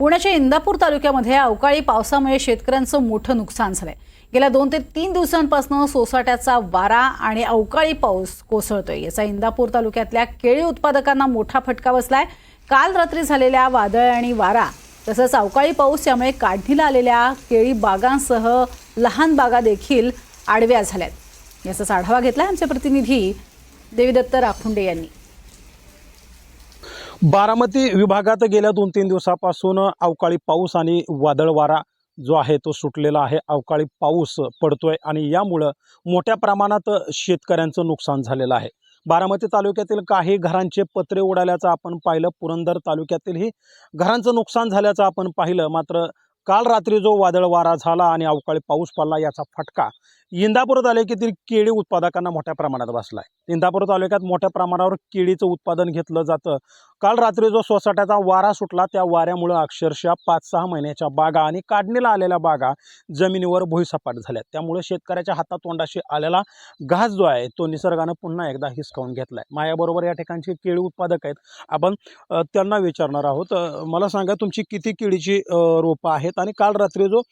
पुण्याच्या इंदापूर तालुक्यामध्ये अवकाळी पावसामुळे शेतकऱ्यांचं मोठं नुकसान झालंय। गेल्या 2 ते 3 दिवसांपासून सोसाट्याचा वारा आणि अवकाळी पाऊस कोसळतोय। याचा इंदापूर तालुक्यातल्या केळी उत्पादकांना मोठा फटका बसलाय। काल रात्री झालेल्या वादळ आणि वारा तसंच अवकाळी पाऊस यामुळे काढणीला आलेल्या केळी बागांसह लहान बागा देखील आडव्या झाल्यात। याचाच आढावा घेतलाय आमचे प्रतिनिधी देवीदत्त राखुंडे यांनी। बारामती विभागात गेल्या 2-3 दिवसापासून अवकाळी पाऊस आणि वादळ वारा जो आहे तो सुटलेला आहे। अवकाळी पाऊस पडतोय आणि यामुळे मोठ्या प्रमाणात शेतकऱ्यांचं नुकसान झालेलं आहे। बारामती तालुक्यातील काही घरांचे पत्रे उडाल्याचं आपण पाहिलं। पुरंदर तालुक्यातीलही घरांचं नुकसान झाल्याचं आपण पाहिलं। मात्र काल रात्री जो वादळ वारा झाला आणि अवकाळी पाऊस पडला याचा फटका इंदापूर तालुक्यातील केळी उत्पादकांना मोठ्या प्रमाणात बसला आहे। इंदापूर तालुक्यात मोठ्या प्रमाणावर केळीचं उत्पादन घेतलं जातं। काल रात्री जो सोसाट्याचा वारा सुटला त्या वाऱ्यामुळे अक्षरशः 5-6 महिन्याच्या बागा आणि काढणीला आलेल्या बागा जमिनीवर भुईसपाट झाल्यात। त्यामुळे शेतकऱ्याच्या हातातोंडाशी आलेला घास जो आहे तो निसर्गानं पुन्हा एकदा हिसकावून घेतलाय। माझ्याबरोबर या ठिकाणचे केळी उत्पादक आहेत, आपण त्यांना विचारणार आहोत। मला सांगा, तुमची किती केळीची रोपं आहेत आणि काल रात्री जो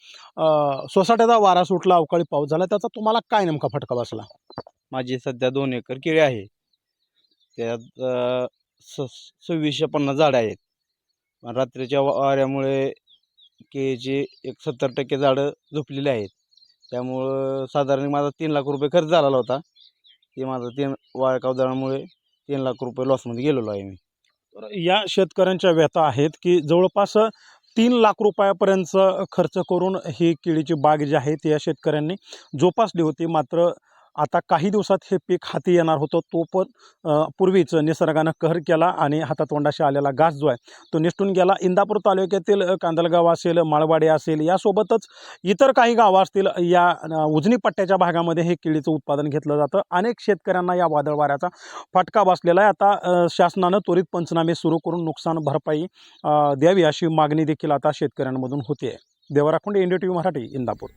सोसाट्याचा वारा सुटला, अवकाळी पाऊस झाला, त्याचा तुम्हाला काय नेमका फटका बसला? माझी सध्या 2 एकर केळी आहे। त्यात 2650 झाडं आहेत। रात्रीच्या वाऱ्यामुळे केळीची 70% झाडं झोपलेली आहेत। त्यामुळं साधारण माझा 3 लाख रुपये खर्च झालेला होता। ते माझा वाळका उधळल्यामुळे 3 लाख रुपये लॉसमध्ये गेलेलो आहे मी। तर या शेतकऱ्यांच्या व्यथा आहेत की जवळपास 3 लाख रुपयापर्यंत खर्च करून ही केळीची बाग जी आहे ती या शेतकऱ्यांनी जोपासली होती। मात्र आता काही दिवसात हे पीक हाती येणार होतं, तो पण पूर्वीच निसर्गानं कहर केला आणि हातातोंडाशी आलेला घास जो आहे तो निसटून गेला। इंदापूर तालुक्यातील कांदलगाव असेल, माळवाडी असेल, यासोबतच इतर काही गावं असतील, या उजनी पट्ट्याच्या भागामध्ये हे केळीचं उत्पादन घेतलं जातं। अनेक शेतकऱ्यांना या वादळ वाऱ्याचा फटका बसलेला आहे। आता शासनानं त्वरित पंचनामे सुरू करून नुकसान भरपाई द्यावी अशी मागणी देखील आता शेतकऱ्यांमधून होते। देवा राखुंडे, NDTV मराठी, इंदापूर।